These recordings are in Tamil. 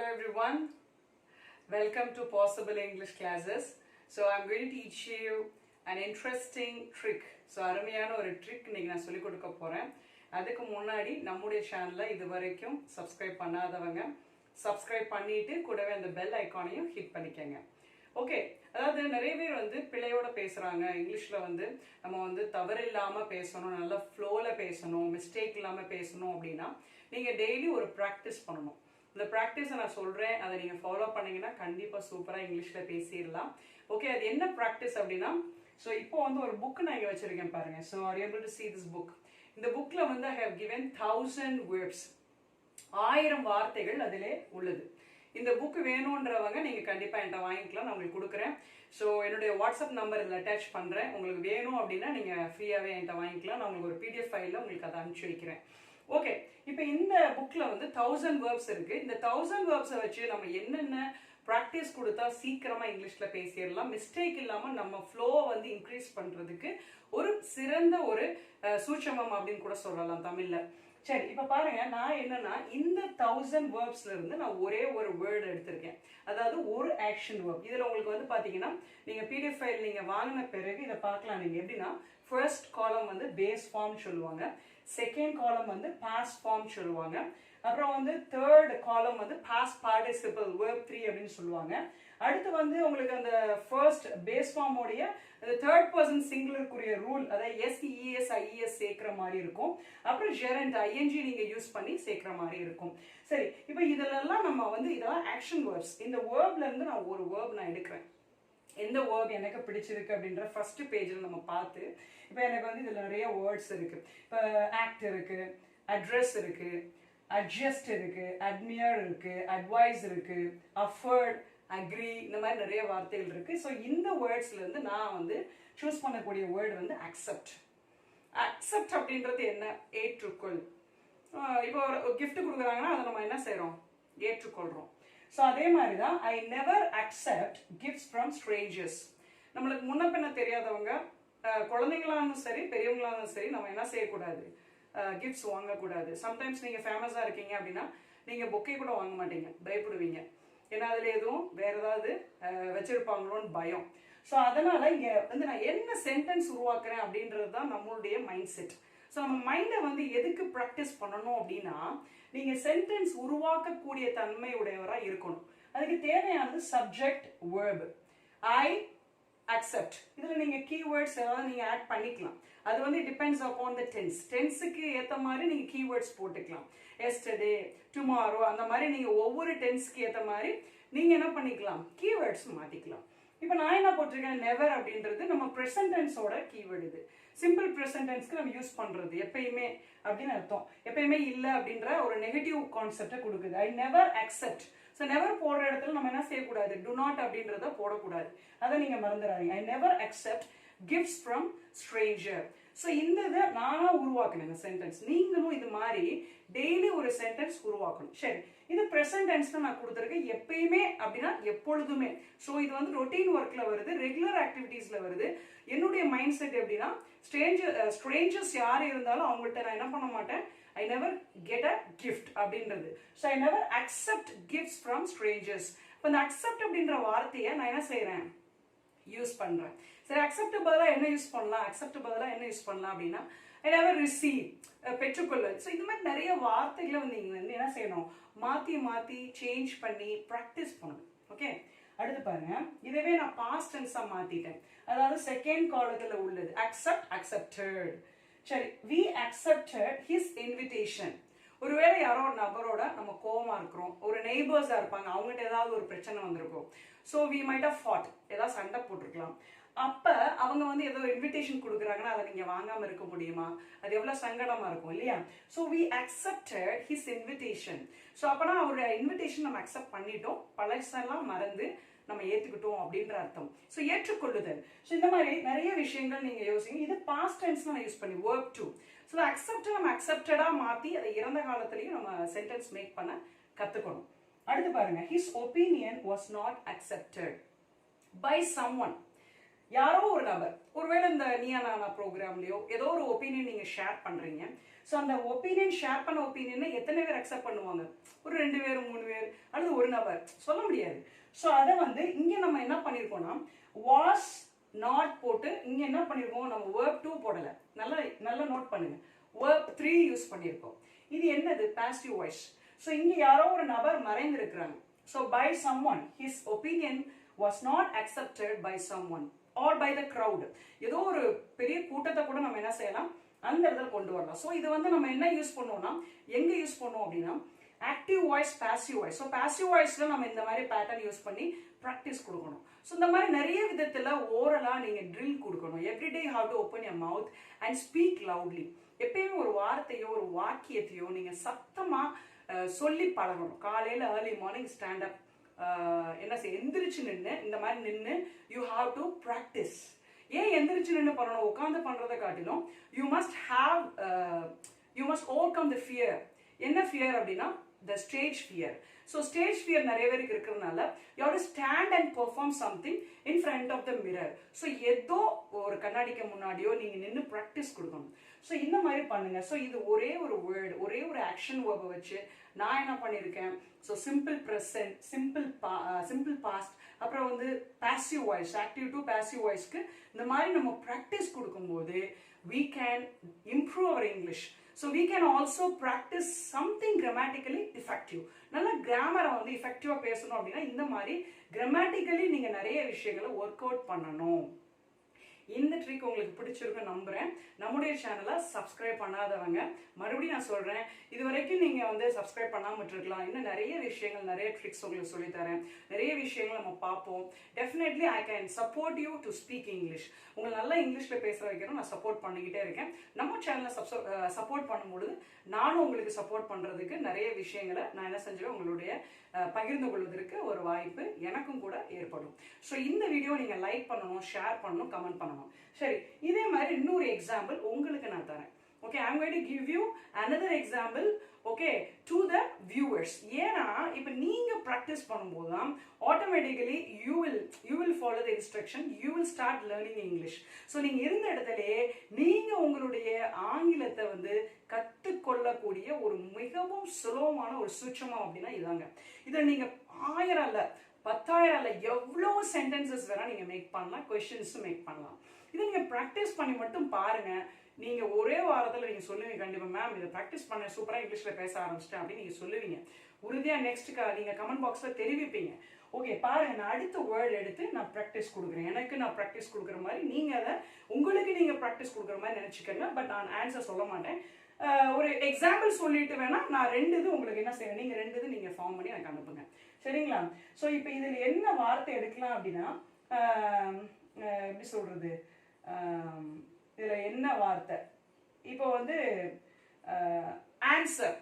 Hello everyone, welcome to Possible English Classes. So I'm going to teach you an interesting trick. So அருமையான ஒரு ட்ரிக் இன்னைக்கு நான் சொல்லி கொடுக்க போறேன். அதுக்கு முன்னாடி நம்முடைய சேனலை இதுவரைக்கும் சப்ஸ்கிரைப் பண்ணாதவங்க சப்ஸ்கிரைப் பண்ணிட்டு கூடவே அந்த பெல் ஐகானையும் ஹிட் பண்ணிக்கங்க. ஓகே, அதாவது நிறைய பேர் வந்து பிழையோட பேசுறாங்க. இங்கிலீஷ்ல வந்து நம்ம வந்து தவறு இல்லாம பேசணும், நல்ல ஃப்ளோல பேசணும், மிஸ்டேக் இல்லாம பேசணும் அப்படின்னா நீங்க டெய்லி ஒரு ப்ராக்டிஸ் பண்ணணும். இந்த ப்ராக்டிஸை நான் சொல்றேன், அதை நீங்க ஃபாலோ பண்ணீங்கன்னா கண்டிப்பா சூப்பரா இங்கிலீஷ்ல பேசிடலாம். ஓகே, அது என்ன ப்ராக்டிஸ் அப்படின்னா, ஸோ இப்போ வந்து ஒரு புக் நான் இங்க வச்சிருக்கேன் பாருங்க. So are you able to see this book? இந்த புக்ல வந்து I have given 1000 words, 1000 வார்த்தைகள் அதிலே உள்ளது. இந்த புக் வேணும்ன்றவங்க நீங்க கண்டிப்பா என்கிட்ட வாங்கிக்கலாம், நான் உங்களுக்கு கொடுக்குறேன். ஸோ என்னுடைய வாட்ஸ்அப் நம்பர் இதில் அட்டாச் பண்றேன். உங்களுக்கு வேணும் அப்படின்னா நீங்க ஃப்ரீயாவே என்கிட்ட வாங்கிக்கலாம். நான் உங்களுக்கு ஒரு PDF ஃபைலில் உங்களுக்கு அதை அனுப்பிச்சு வைக்கிறேன். ஓகே, இப்போ இந்த புக்ல வந்து 1000 verbs இருக்கு. இந்த 1000 verbs வச்சு நம்ம என்னென்ன ப்ராக்டிஸ் கொடுத்தா சீக்கிரமா இங்கிலீஷ்ல பேசிடலாம், மிஸ்டேக் இல்லாம நம்ம ஃப்ளோவை வந்து இன்க்ரீஸ் பண்றதுக்கு ஒரு சிறந்த ஒரு சூட்சமம் அப்படின்னு கூட சொல்லலாம் தமிழ்ல. சரி, இப்ப பாருங்க, நான் என்னன்னா இந்த 1000 verbsல இருந்து நான் ஒரே ஒரு வேர்டு எடுத்திருக்கேன். அதாவது ஒரு ஆக்ஷன் verb. இதுல உங்களுக்கு வந்து பாத்தீங்கன்னா நீங்க PDF ஃபைல் நீங்க வாங்கின பிறகு இதை பார்க்கலாம். நீங்க எப்படின்னா ஃபர்ஸ்ட் காலம் வந்து பேஸ் ஃபார்ம் சொல்லுவாங்க, செகண்ட் காலம் வந்து பாஸ்ட் ஃபார்ம் சொல்லுவாங்க, அப்புறம் வந்து தேர்ட் காலம் வந்து பாஸ்ட் பார்ட்டிசிபிள் verb 3 அப்படின்னு சொல்லுவாங்க. அடுத்து வந்து உங்களுக்கு அந்த ஃபர்ஸ்ட் பேஸ் ஃபார்ம் உடைய அந்த தேர்ட் பர்சன் சிங்குலருக்குரிய ரூல், அதாவது SES IES சேர்க்கிற மாதிரி இருக்கும். அப்புறம் ஜெரண்ட் ING நீங்க யூஸ் பண்ணி சேர்க்கிற மாதிரி இருக்கும். சரி, இப்போ இதெல்லாம் நம்ம வந்து இதெல்லாம் ஆக்ஷன் வேர்ப்ஸ். இந்த வேர்ப்ல இருந்து நான் ஒரு வேர்ப் நான் எடுக்கிறேன். எந்த வேர்ப் எனக்கு பிடிச்சிருக்கு அப்படின்ற ஃபர்ஸ்ட் பேஜில் நம்ம பார்த்து, இப்போ எனக்கு வந்து இதில் நிறைய வேர்ட்ஸ் இருக்கு. இப்போ ஆக்ட் இருக்கு, அட்ரஸ் இருக்கு, அட்ஜஸ்ட் இருக்கு, அட்மியர் இருக்கு, அட்வைஸ் இருக்கு, அஃபர்ட், அக்ரி, இந்த மாதிரி நிறைய வார்த்தைகள் இருக்கு. ஸோ இந்த வேர்ட்ஸ்ல இருந்து நான் வந்து சூஸ் பண்ணக்கூடிய வேர்டு வந்து அக்செப்ட். அக்செப்ட் அப்படின்றது என்ன? ஏற்றுக்கொள். இப்போ ஒரு கிஃப்ட் கொடுக்குறாங்கன்னா அதை நம்ம என்ன செய்யறோம்? ஏற்றுக்கொள்றோம். ஸோ அதே மாதிரி தான் I never accept gifts from strangers. நம்மளுக்கு முன்ன பின்ன தெரியாதவங்க, குழந்தைங்களாலும் சரி பெரியவங்களாலும் சரி, நம்ம என்ன செய்யக்கூடாது? கிஃப்ட்ஸ் வாங்கக்கூடாது. சம்டைம்ஸ் நீங்கள் ஃபேமஸாக இருக்கீங்க அப்படின்னா நீங்கள் பொக்கே கூட வாங்க மாட்டீங்க, பயப்படுவீங்க. ஏன்னா அதில் எதுவும் வேற ஏதாவது வச்சிருப்பாங்களோன்னு பயம். ஸோ அதனால இங்கே வந்து நான் என்ன சென்டென்ஸ் உருவாக்குறேன் அப்படின்றது தான் நம்மளுடைய மைண்ட் செட். ஸோ நம்ம மைண்டை வந்து எதுக்கு ப்ராக்டிஸ் பண்ணணும் அப்படின்னா, நீங்கள் சென்டென்ஸ் உருவாக்கக்கூடிய தன்மை உடையவராக இருக்கணும். அதுக்கு தேவையானது சப்ஜெக்ட், வேர்ப். I accept. இதில் நீங்கள் கீவேர்ட்ஸ் ஏதாவது நீங்கள் ஆட் பண்ணிக்கலாம். அது வந்து டிபெண்ட்ஸ் அப்பான் த டென்ஸ். டென்ஸுக்கு ஏற்ற மாதிரி நீங்கள் கீவேர்ட்ஸ் போட்டுக்கலாம். எஸ்டர்டே, டுமாரோ, அந்த மாதிரி நீங்கள் ஒவ்வொரு டென்ஸ்க்கு ஏற்ற மாதிரி நீங்கள் என்ன பண்ணிக்கலாம்? கீவேர்ட்ஸ் மாற்றிக்கலாம். இப்போ நான் என்ன போட்டிருக்கேன்? நெவர் அப்படின்றது நம்ம ப்ரெசன்ட் டென்ஸோட கீவேர்டு. இது சிம்பிள் ப்ரெசன்ட் டென்ஸ்க்கு நம்ம யூஸ் பண்றது, எப்பயுமே அப்படின்னு அர்த்தம். எப்பயுமே இல்லை அப்படின்ற ஒரு நெகட்டிவ் கான்செப்டை கொடுக்குது. I never accept. So never போடுற இடத்துல நம்ம என்ன செய்யக்கூடாது? டு நாட் அப்படின்றத போடக்கூடாது. அதை நீங்க மறந்துடாதீங்க. I never accept gifts from Stranger. So இந்த இதை நானா உருவாக்கணும் இந்த சென்டென்ஸ். நீங்களும் இது மாதிரி டெய்லி ஒரு சென்டென்ஸ் உருவாக்கணும். சரி, இது ப்ரெசன்ட் டென்ஸ்ல நான் கொடுத்துருக்கேன். எப்பயுமே அப்படின்னா எப்பொழுதுமே. ஸோ இது வந்து ரொட்டீன் ஒர்க்ல வருது, ரெகுலர் ஆக்டிவிட்டீஸ்ல வருது. என்னுடைய மைண்ட் செட் எப்படின்னா, ஸ்ட்ரேஞ்சர்ஸ் யார் இருந்தாலும் அவங்கள்ட்ட நான் என்ன பண்ண மாட்டேன்? I never get a gift அப்படின்றது. So I never accept gifts from strangers. இப்போ இந்த அக்செப்ட் அப்படின்ற வார்த்தையை நான் என்ன செய்யறேன்? யூஸ் பண்றேன். சரி, அக்செப்ட் பதிலா என்ன யூஸ் பண்ணலாம்? அக்செப்ட் பதிலா என்ன யூஸ் பண்ணலாம் அப்படின்னா, I never receive, பெற்றுக்கொள்ள. ஸோ இந்த மாதிரி நிறைய வார்த்தைகளை வந்து நீங்க வந்து என்ன செய்யணும்? மாத்தி மாத்தி சேஞ்ச் பண்ணி ப்ராக்டிஸ் பண்ணணும். ஓகே, அடுத்து பாருங்க, இதவே நான் பாஸ்ட் டென்ஸா மாத்திட்டேன். அதாவது செகண்ட் காலத்துல உள்ளது. Accept, accepted. சரி, we accepted his invitation. ஒருவேளை யாரோ ஒரு நபரோட நம்ம கோவமா இருக்கிறோம், ஒரு நெய்பர்ஸா இருப்பாங்க, அவங்ககிட்ட ஏதாவது ஒரு பிரச்சனை வந்திருக்கும். So we might have fought, ஏதாவது சண்டை போட்டிருக்கலாம். அப்ப அவங்க வந்து ஏதோ இன்விடேஷன் கொடுக்குறாங்கன்னா அதை நீங்க வாங்காம இருக்க முடியுமா? அது எவ்வளவு சங்கடமா இருக்கும் இல்லையா? So we accepted his invitation. So அப்பனா அவருடைய இன்விடேஷன் நம்ம அக்செப்ட் பண்ணிட்டோம், பழசெல்லாம் மறந்து நம்ம ஏத்துக்கிட்டோம் அப்படின்ற அர்த்தம். ஸோ ஏற்றுக்கொள்ளுதல். ஸோ இந்த மாதிரி நிறைய விஷயங்கள் நீங்க யோசிங்க. இது பாஸ்ட் டென்ஸ் நம்ம யூஸ் பண்ணி verb 2. ஸோ அக்செப்ட் நம்ம அக்செப்டடா மாத்தி அதை இறந்த காலத்திலையும் நம்ம சென்டென்ஸ் மேக் பண்ண கத்துக்கணும். அடுத்து பாருங்க, his opinion was not accepted by someone. யாரோ ஒரு நபர், ஒருவேளை இந்த நீயா நானா ப்ரோக்ராம்லயோ ஏதோ ஒரு ஒப்பீனியன் நீங்க ஷேர் பண்றீங்க. ஸோ அந்த ஒப்பீனியன் ஷேர் பண்ண ஒப்பீனியனை எத்தனை பேர் அக்செப்ட் பண்ணுவாங்க? ஒரு 2 பேர் 3 பேர் அல்லது ஒரு நபர் சொல்ல முடியாது. ஸோ அதை வந்து இங்கே நம்ம என்ன பண்ணியிருக்கோம்னா வாஸ் நாட் போட்டு இங்கே என்ன பண்ணியிருக்கோம், நம்ம verb 2 போடலை. நல்லா நோட் பண்ணுங்க, verb 3 யூஸ் பண்ணியிருக்கோம். இது என்னது, பாசிட்டிவ் வாய்ஸ். ஸோ இங்கே யாரோ ஒரு நபர் மறைந்திருக்கிறாங்க. So by someone, his opinion was not accepted by someone or by the crowd. ஏதோ ஒரு பெரிய கூட்டத்தை கூட நம்ம என்ன செய்யலாம், அந்த இடத்துல கொண்டு வரலாம். ஸோ இது வந்து நம்ம என்ன யூஸ் பண்ணுவோம்னா, எங்கே யூஸ் பண்ணுவோம் அப்படின்னா active voice, passive voice. So passive வாய்ஸ்ல நம்ம இந்த மாதிரி பேட்டர்ன் யூஸ் பண்ணி ப்ராக்டிஸ் கொடுக்கணும். ஸோ இந்த மாதிரி நிறைய விதத்தில் ஓரலாக நீங்கள் ட்ரில் கொடுக்கணும். Everyday how to open your mouth and speak loudly. எப்பயுமே ஒரு வார்த்தையோ ஒரு வாக்கியத்தையோ நீங்கள் சத்தமாக சொல்லி பழகணும். காலையில் ஏர்லி மார்னிங் ஸ்டாண்டப் என்ன செய்ய, எந்திரிச்சு நின்று இந்த மாதிரி நின்று யூ ஹாவ் டு ப்ராக்டிஸ். ஏன் எந்திரிச்சு நின்று பண்ணணும், உட்காந்து பண்ணுறதை காட்டிலும் you must over come the fear. என்ன ஃபியர் அப்படின்னா the stage fear. So stage fear நிறைய பேருக்கு இருக்கிறதுனால you have to stand and perform something in front of the mirror. So ஏதோ ஒரு கண்ணாடிக்கு முன்னாடியோ நீங்க நின்று ப்ராக்டிஸ் கொடுக்கணும். ஸோ இந்த மாதிரி பண்ணுங்க. ஸோ இது ஒரே ஒரு வேர்டு, ஒரே ஒரு ஆக்ஷன் வேர்பை வச்சு நான் என்ன பண்ணியிருக்கேன். So simple present, simple past, அப்புறம் வந்து passive voice, active to passive வாய்ஸ்க்கு இந்த மாதிரி நம்ம ப்ராக்டிஸ் கொடுக்கும்போது we can improve our English. So we can also practice something grammatically effective. நல்ல கிராமரை வந்து effective பேசணும் அப்படின்னா இந்த மாதிரி grammatically நீங்க நிறைய விஷயங்களை ஒர்க் அவுட் பண்ணணும். இந்த ட்ரிக் உங்களுக்கு பிடிச்சிருக்கும் நம்புறேன். நம்முடைய சேனலை சப்ஸ்கிரைப் பண்ணாதவங்க மறுபடியும் நான் சொல்றேன், இது வரைக்கும் நீங்க வந்து சப்ஸ்கிரைப் பண்ணாம இருக்கலாம். இன்னும் நிறைய விஷயங்கள், நிறைய ட்ரிக்ஸ் உங்களுக்கு சொல்லித்தரேன். நிறைய விஷயங்கள் நம்ம பார்ப்போம். Definitely I can support you to speak English. உங்களை நல்லா இங்கிலீஷ்ல பேச வைக்கணும், நான் சப்போர்ட் பண்ணிக்கிட்டே இருக்கேன். நம்ம சேனலை சப்போர்ட் பண்ணும்பொழுது நானும் உங்களுக்கு சப்போர்ட் பண்றதுக்கு நிறைய விஷயங்களை நான் என்ன செஞ்சுவேன், உங்களுடைய பகிர்ந்து கொள்வதற்கு ஒரு வாய்ப்பு எனக்கும் கூட ஏற்படும். ஸோ இந்த வீடியோ நீங்க லைக் பண்ணணும், ஷேர் பண்ணணும், கமெண்ட் பண்ணணும். சரி, இதே மாதிரி இன்னொரு எக்ஸாம்பிள் உங்களுக்கு நான் தரேன். Okay, I'm going to give you another example, okay, to the viewers. ஏன்னா இப்போ நீங்க practice பண்ணும்போது automatically you will follow the instruction, you will start learning English. So நீங்க இருந்த இடத்திலே நீங்க உங்களுடைய ஆங்கிலத்தை வந்து கற்றுக்கொள்ளக்கூடிய ஒரு மிகவும் சுலபமான ஒரு சூட்சமம் அப்படின்னா இதாங்க. இதை நீங்க 1000 அல்ல 10,000 அல்ல எவ்வளோ சென்டென்சஸ் வேணா நீங்க மேக் பண்ணலாம், கொஸ்டின்ஸும் மேக் பண்ணலாம். இதை நீங்க ப்ராக்டிஸ் பண்ணி மட்டும் பாருங்க. நீங்க ஒரே வாரத்தில் நீங்க சொல்லுவீங்க, கண்டிப்பா மேம் இதை ப்ராக்டிஸ் பண்ண சூப்பரா இங்கிலீஷ்ல பேச ஆரம்பிச்சிட்டேன் அப்படின்னு நீங்க சொல்லுவீங்க. உறுதியா நெக்ஸ்ட் நீங்க கமெண்ட் பாக்ஸ்ல தெரிவிப்பீங்க. ஓகே பாருங்க, நான் அடுத்த வேர்டு எடுத்து நான் ப்ராக்டிஸ் கொடுக்குறேன். எனக்கு நான் ப்ராக்டிஸ் கொடுக்குற மாதிரி நீங்க அதை உங்களுக்கு நீங்க ப்ராக்டிஸ் கொடுக்குற மாதிரி நினைச்சுக்கோங்க. பட் நான் ஆன்சர் சொல்ல மாட்டேன். ஒரு எக்ஸாம்பிள் சொல்லிட்டு வேணா நான் 2 இது உங்களுக்கு என்ன செய்வேன், நீங்க 2 இது நீங்க ஃபார்ம் பண்ணி எனக்கு அனுப்புங்க, சரிங்களா? ஸோ இப்போ இதுல என்ன வார்த்தை எடுக்கலாம் அப்படின்னா எப்படி சொல்றது, இதுல என்ன வார்த்தை, இப்போ வந்து ஆன்சர்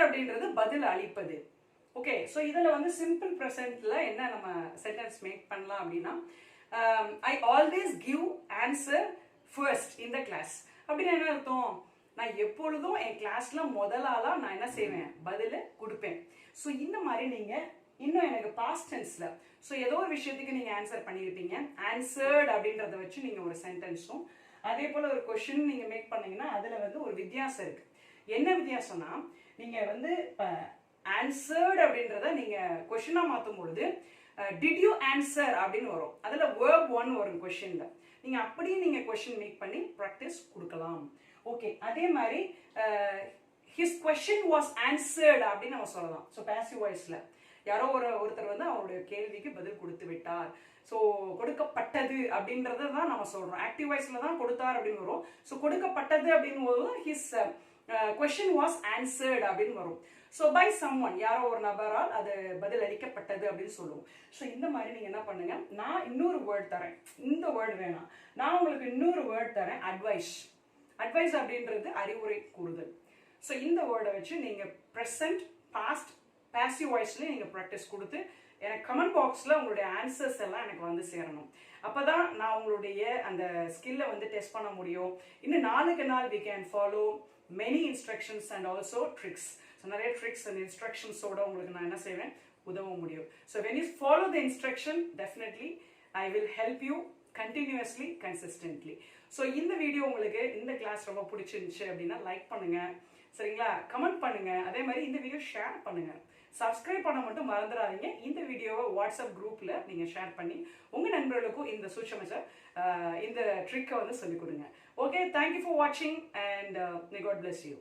அப்படின்றது பதில் அளிப்பது. ஓகே, ஸோ இதில் வந்து சிம்பிள் ப்ரெசன்ட்ல என்ன நம்ம சென்டென்ஸ் மேக் பண்ணலாம் அப்படின்னா I always give answer first in the class. அப்படின்னு என்ன அர்த்தம், நான் எப்பொழுதும் என் கிளாஸ்ல முதலாளா நான் என்ன செய்வேன், பதில் கொடுப்பேன். ஸோ இந்த மாதிரி நீங்க இன்னும் எனக்கு பாஸ்ட் டென்ஸ்ல ஸோ ஏதோ ஒரு விஷயத்துக்கு நீங்க ஆன்சர் பண்ணியிருப்பீங்க, ஆன்சர்ட் அப்படின்றத வச்சு நீங்க ஒரு சென்டென்ஸும் அதே போல ஒரு கொஸ்டின் நீங்க மேக் பண்ணீங்கன்னா அதுல வந்து ஒரு வித்தியாசம் இருக்கு. என்ன வித்தியாசம்னா, நீங்க வந்து ஆன்சர்ட் அப்படின்றத நீங்க கொஸ்டினா மாற்றும் பொழுது டிட் யூ ஆன்சர் அப்படின்னு வரும், அதுல verb 1 வரும் கொஸ்டின்ல. நீங்க அப்படியே நீங்க கொஸ்டின் மேக் பண்ணி ப்ராக்டிஸ் கொடுக்கலாம். ஓகே, அதே மாதிரி his question was answered அப்படின்னு நம்ம சொல்லலாம். ஸோ பாசிவ் வாய்ஸ்ல யாரோ ஒருத்தர் வந்து அவருடைய கேள்விக்கு பதில் கொடுத்து விட்டார், ஸோ கொடுக்கப்பட்டது அப்படின்றத தான் நம்ம சொல்றோம். ஆக்டிவ் வாய்ஸ்ல தான் கொடுத்தார் அப்படின்னு வரும். ஸோ கொடுக்கப்பட்டது அப்படின்னு போது ஹிஸ் question was answered அப்படின்னு வரும். ஸோ பை சம்ஒன், யாரோ ஒரு நபரால் அது பதில் அளிக்கப்பட்டது அப்படின்னு சொல்லுவோம். ஸோ இந்த மாதிரி நீங்க என்ன பண்ணுங்க, நான் இன்னொரு வேர்ட் தரேன், இந்த வேர்டு வேணாம், நான் உங்களுக்கு இன்னொரு வேர்ட் தரேன், அட்வைஸ். அட்வைஸ் அப்படின்றது அறிவுரை கூறுதல். ஸோ இந்த வேர்டை வச்சு நீங்க ப்ரெசன்ட், பாஸ்ட், பாசிவ் வாய்ஸ்ல நீங்க ப்ராக்டிஸ் கொடுத்து எனக்கு கமெண்ட் பாக்ஸ்ல உங்களுடைய ஆன்சர்ஸ் எல்லாம் எனக்கு வந்து சேரணும். அப்பதான் நான் உங்களுடைய அந்த ஸ்கில்லை வந்து டெஸ்ட் பண்ண முடியும். இன்னும் நாளுக்கு நாள் we can follow many instructions and also tricks. So நிறைய ட்ரிக்ஸ் அண்ட் இன்ஸ்ட்ரக்ஷன்ஸோட உங்களுக்கு நான் என்ன செய்வேன், உதவ முடியும். So when you follow the instruction, definitely I will help you continuously, consistently. So இந்த வீடியோ உங்களுக்கு இந்த கிளாஸ் ரொம்ப பிடிச்சிருந்துச்சு அப்படின்னா லைக் பண்ணுங்க, சரிங்களா? கமெண்ட் பண்ணுங்க. அதே மாதிரி இந்த வீடியோ ஷேர் பண்ணுங்க. சப்ஸ்கிரைப் பண்ண மட்டும் மறந்துடாதீங்க. இந்த வீடியோவை வாட்ஸ்அப் குரூப்பில் நீங்கள் ஷேர் பண்ணி உங்கள் நண்பர்களுக்கும் இந்த சூட்சமத்தை இந்த ட்ரிக்கை வந்து சொல்லிக் கொடுங்க. ஓகே, தேங்க்யூ ஃபார் வாட்சிங் and may God bless you.